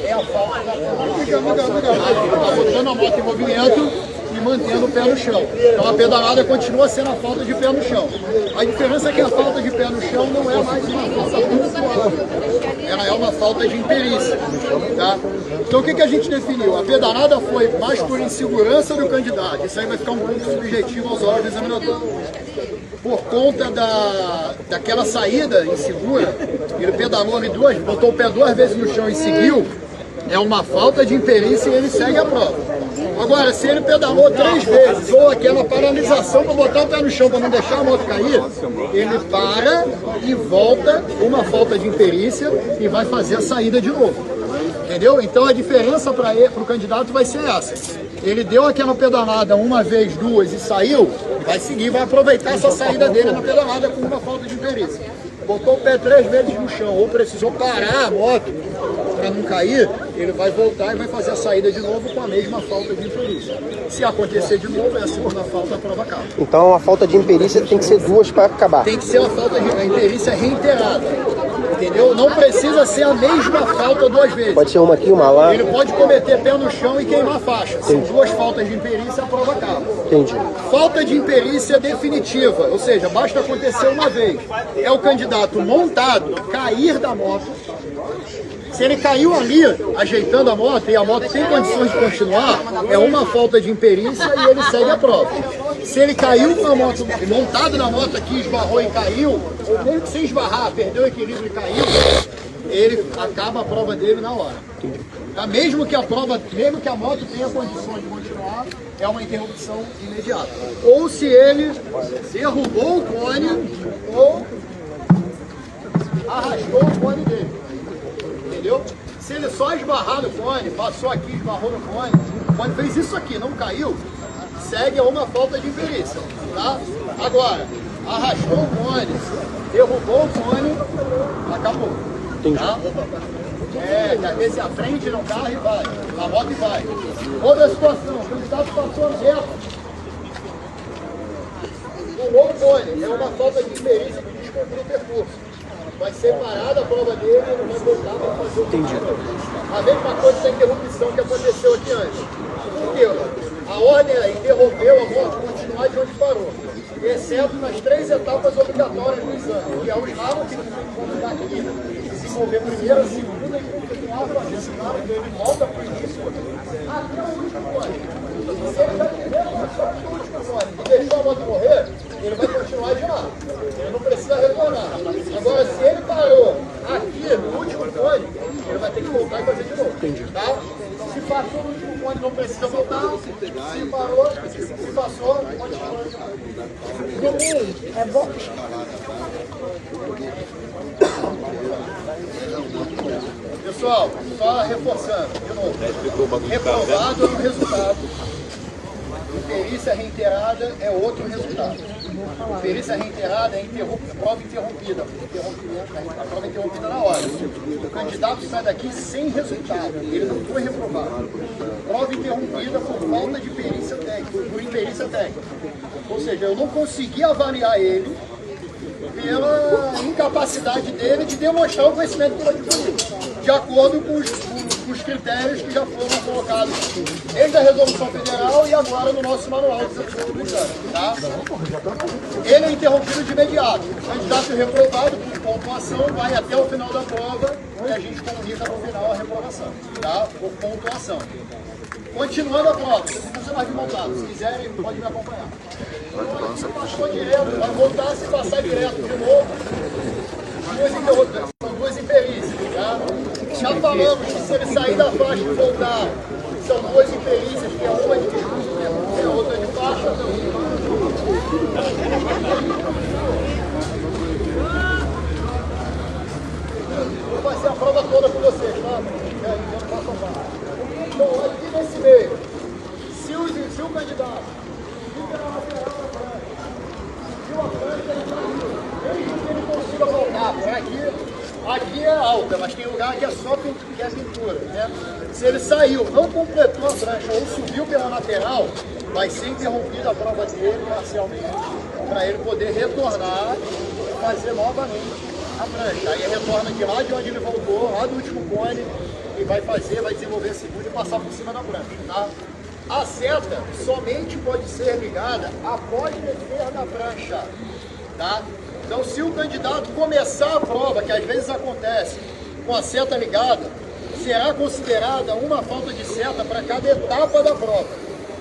é a falta da está botando a moto em movimento e mantendo o pé no chão. Então a pedalada continua sendo a falta de pé no chão. A diferença é que a falta de pé no chão não é mais uma falta pontual. Ela é uma falta de imperícia. Tá? Então o que a gente definiu? A pedalada foi mais por insegurança do candidato. Isso aí vai ficar um ponto subjetivo aos olhos do examinador. Por conta daquela saída insegura, ele pedalou ali botou o pé 2 vezes no chão e seguiu, é uma falta de imperícia e ele segue a prova. Agora, se ele pedalou 3 vezes, ou aquela paralisação para botar o pé no chão para não deixar a moto cair, ele para e volta uma falta de imperícia e vai fazer a saída de novo. Entendeu? Então a diferença para o candidato vai ser essa. Ele deu aquela pedalada 1 vez, 2 e saiu, vai seguir, vai aproveitar essa saída dele na pedalada com uma falta de imperícia. Botou o pé 3 vezes no chão ou precisou parar a moto para não cair, ele vai voltar e vai fazer a saída de novo com a mesma falta de imperícia. Se acontecer de novo, é a segunda falta, a prova acaba. Então a falta de imperícia tem que ser 2 para acabar. Tem que ser a imperícia reiterada. Entendeu? Não precisa ser a mesma falta 2 vezes. Pode ser uma aqui, uma lá. Ele pode cometer pé no chão e queimar a faixa. São 2 faltas de imperícia, a prova acaba. Entendi. Falta de imperícia definitiva, ou seja, basta acontecer uma vez. É o candidato montado cair da moto. Se ele caiu ali, ajeitando a moto, e a moto tem condições de continuar, é uma falta de imperícia e ele segue a prova. Se ele caiu com a moto, montado na moto aqui, esbarrou e caiu, ou mesmo que sem esbarrar, perdeu o equilíbrio e caiu, ele acaba a prova dele na hora. Tá? Mesmo que a moto tenha condições de continuar, é uma interrupção imediata. Ou se ele derrubou o cone, ou arrastou o cone dele. Entendeu? Se ele só esbarrar no cone, passou aqui, esbarrou no cone, o cone fez isso aqui, não caiu, segue a uma falta de imperícia, tá? Agora, arrastou o cone, derrubou o cone, acabou. Tá? Que às vezes a frente no carro e vai, a moto e vai. Outra situação, o candidato passou reto, pulou o cone, é uma falta de imperícia que descobriu o percurso. Vai ser parada a prova dele e ele vai voltar para fazer o controle. A mesma coisa da interrupção que aconteceu aqui antes. Por quê? A ordem é interrompeu a moto, continuar de onde parou. Exceto nas 3 etapas obrigatórias do exame, que é os ralos que vão dar aqui. Desenvolver primeiro, a segunda e continuar fazendo ele volta para o início até o último cone. Se ele já tiver passado o último cone e deixou a moto morrer, ele vai continuar de lá. Ele não precisa retornar. Agora, se ele parou aqui no último cone, ele vai ter que voltar e fazer de novo. Tá? Se passou no último cone, não precisa voltar. Se parou, se passou, continua de novo. É bom. Pessoal, só reforçando, de novo. Reprovado é um resultado. Imperícia reiterada é outro resultado. Imperícia reiterada é prova interrompida. A prova interrompida na hora. O candidato sai daqui sem resultado. Ele não foi reprovado. Prova interrompida por falta de perícia técnica, por imperícia técnica. Ou seja, eu não consegui avaliar ele pela incapacidade dele de demonstrar o conhecimento que ele adquiriu, de acordo com os critérios que já foram colocados desde a resolução federal e agora no nosso manual de execução do exame. Tá? Ele é interrompido de imediato. O candidato reprovado por pontuação vai até o final da prova e a gente comunica no final a reprovação, tá? Por pontuação. Continuando a prova, se você mais de montado, se quiserem, pode me acompanhar. Se passou direto, vai voltar, se passar direto de novo. São 2 imperícias, tá? Já falamos que se ele sair da faixa e voltar, são 2 imperícias, que é uma de discurso e a outra de faixa. Vou fazer a prova toda com vocês, tá? Então, aqui nesse meio, se o candidato fica na lateral da frente, se a frente ele está desde que ele consiga voltar, por aqui é alta, mas tem lugar que é só que é pintura, né? Se ele saiu, não completou a prancha ou subiu pela lateral, vai ser interrompida a prova dele parcialmente, para ele poder retornar e fazer novamente a prancha. Aí retorna de lá de onde ele voltou, lá do último cone, e vai desenvolver a segunda e passar por cima da prancha, tá? A seta somente pode ser ligada após descer da prancha, tá? Então, se o candidato começar a prova, que às vezes acontece, com a seta ligada, será considerada uma falta de seta para cada etapa da prova.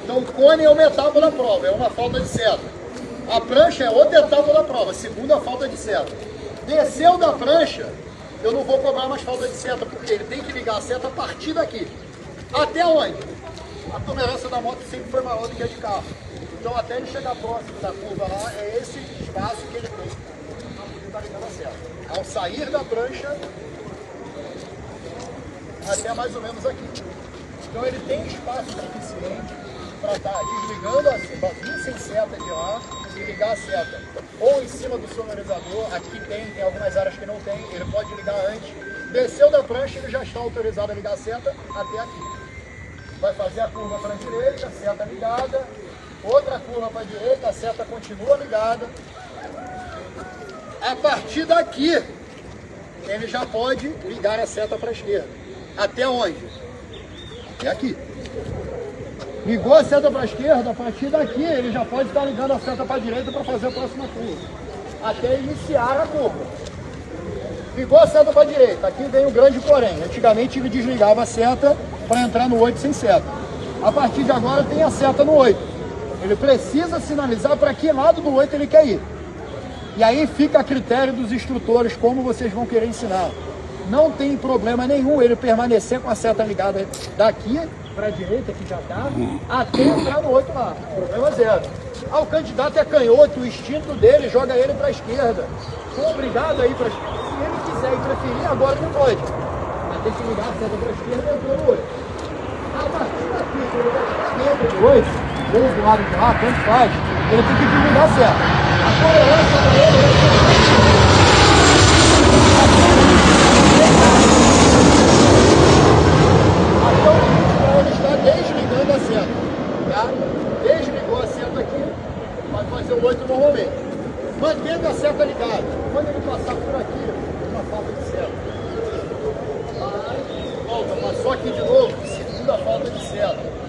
Então, o cone é uma etapa da prova, é uma falta de seta. A prancha é outra etapa da prova, segunda falta de seta. Desceu da prancha, eu não vou cobrar mais falta de seta, porque ele tem que ligar a seta a partir daqui. Até onde? A tolerância da moto sempre foi maior do que a de carro. Então, até ele chegar próximo da curva lá, é esse espaço que ele tem para poder estar ligando a seta. Ao sair da prancha, até mais ou menos aqui. Então, ele tem espaço suficiente para estar desligando a vir sem seta de lá e ligar a seta. Ou em cima do sonorizador, aqui tem algumas áreas que não tem, ele pode ligar antes. Desceu da prancha, ele já está autorizado a ligar a seta até aqui. Vai fazer a curva para a direita, seta ligada. Outra curva para a direita, a seta continua ligada. A partir daqui, ele já pode ligar a seta para a esquerda. Até onde? Até aqui. Ligou a seta para a esquerda, a partir daqui ele já pode estar ligando a seta para a direita para fazer a próxima curva. Até iniciar a curva. Ligou a seta para a direita, aqui vem o grande porém. Antigamente ele desligava a seta para entrar no 8 sem seta. A partir de agora tem a seta no 8. Ele precisa sinalizar para que lado do 8 ele quer ir. E aí fica a critério dos instrutores como vocês vão querer ensinar. Não tem problema nenhum ele permanecer com a seta ligada daqui para a direita, que já está, até entrar no 8 lá. Problema zero. O candidato é canhoto, o instinto dele joga ele para a esquerda. Foi obrigado a ir para a esquerda. Se ele quiser e preferir, agora não pode. Vai ter que ligar a seta para a esquerda e entrar no 8. A partir daqui, se ele vai para a esquerda do 8, ou do lado de lá, tanto faz, ele tem que desligar a seta. A tolerância para ele é... desligando a seta, tá? Desligou a seta aqui, vai fazer o 8 normalmente. Mantendo a seta ligada, quando ele passar por aqui, uma falta de seta. Vai, volta, passou aqui de novo, segunda falta de seta.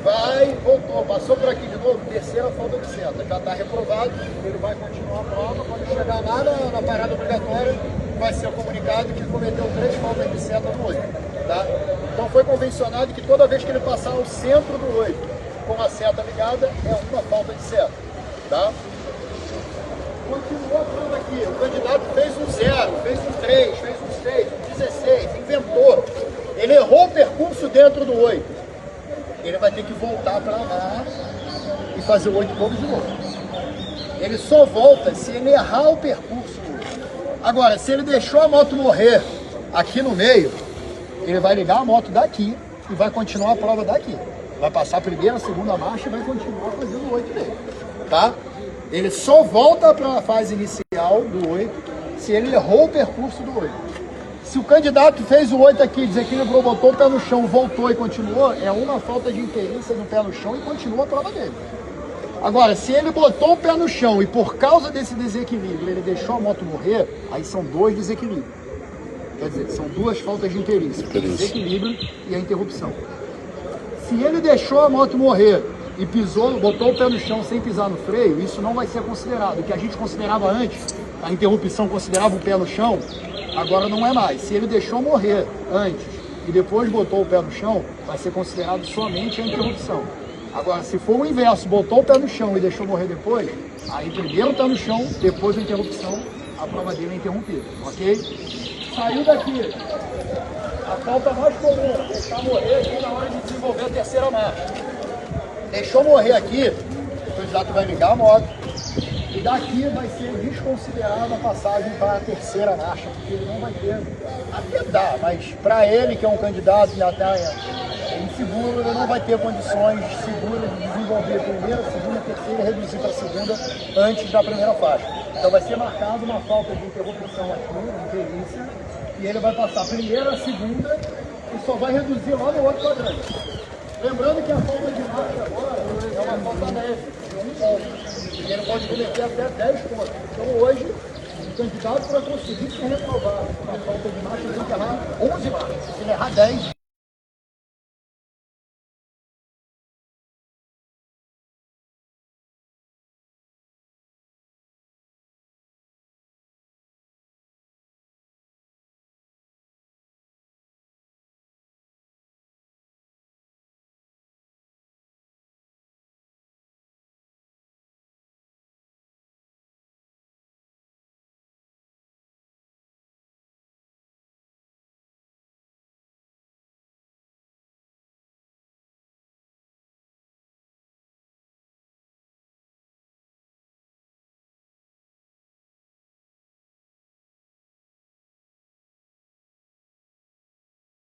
Vai, voltou, passou por aqui de novo, terceira falta de seta. Já está reprovado, ele vai continuar a prova. Quando chegar lá na parada obrigatória, vai ser comunicado que cometeu 3 faltas de seta no 8. Tá? Então foi convencionado que toda vez que ele passar ao centro do 8 com a seta ligada, é uma falta de seta. Tá? Continuou a prova aqui. O candidato fez um 0, fez um 3, fez um 6, um 16, inventou. Ele errou o percurso dentro do 8. Ele vai ter que voltar para lá e fazer o 8 todo de novo. Ele só volta se ele errar o percurso. Agora, se ele deixou a moto morrer aqui no meio, ele vai ligar a moto daqui e vai continuar a prova daqui. Vai passar a primeira, a segunda marcha e vai continuar fazendo o 8 dele. Tá? Ele só volta para a fase inicial do 8 se ele errou o percurso do 8. Se o candidato fez o 8 aqui, desequilibrou, botou o pé no chão, voltou e continuou, é uma falta de interícia no pé no chão e continua a prova dele. Agora, se ele botou o pé no chão e por causa desse desequilíbrio ele deixou a moto morrer, aí são 2 desequilíbrios. Quer dizer, são 2 faltas de interícia, o desequilíbrio e a interrupção. Se ele deixou a moto morrer e pisou, botou o pé no chão sem pisar no freio, isso não vai ser considerado. O que a gente considerava antes, a interrupção considerava o pé no chão, agora não é mais. Se ele deixou morrer antes e depois botou o pé no chão, vai ser considerado somente a interrupção. Agora, se for o inverso, botou o pé no chão e deixou morrer depois, aí primeiro está no chão, depois a interrupção, a prova dele é interrompida, ok? Saiu daqui. A falta mais comum, deixar morrer aqui na hora de desenvolver a terceira marcha. Deixou morrer aqui, o candidato vai ligar a moto e daqui vai ser desconsiderada a passagem para a terceira marcha, porque ele não vai ter. Até dá, mas para ele, que é um candidato que já está inseguro, ele não vai ter condições seguras de desenvolver a primeira, segunda, terceira e reduzir para a segunda antes da primeira faixa. Então vai ser marcado uma falta de interrupção aqui, uma interícia, e ele vai passar a primeira, a segunda e só vai reduzir lá no outro quadrante. Lembrando que a falta de marcha agora é uma falta leve, de 1 ponto. E ele pode cometer até 10 pontos. Então hoje O candidato para conseguir ser reprovado com a falta de marcha tem que errar 11 marchas. Se ele errar 10,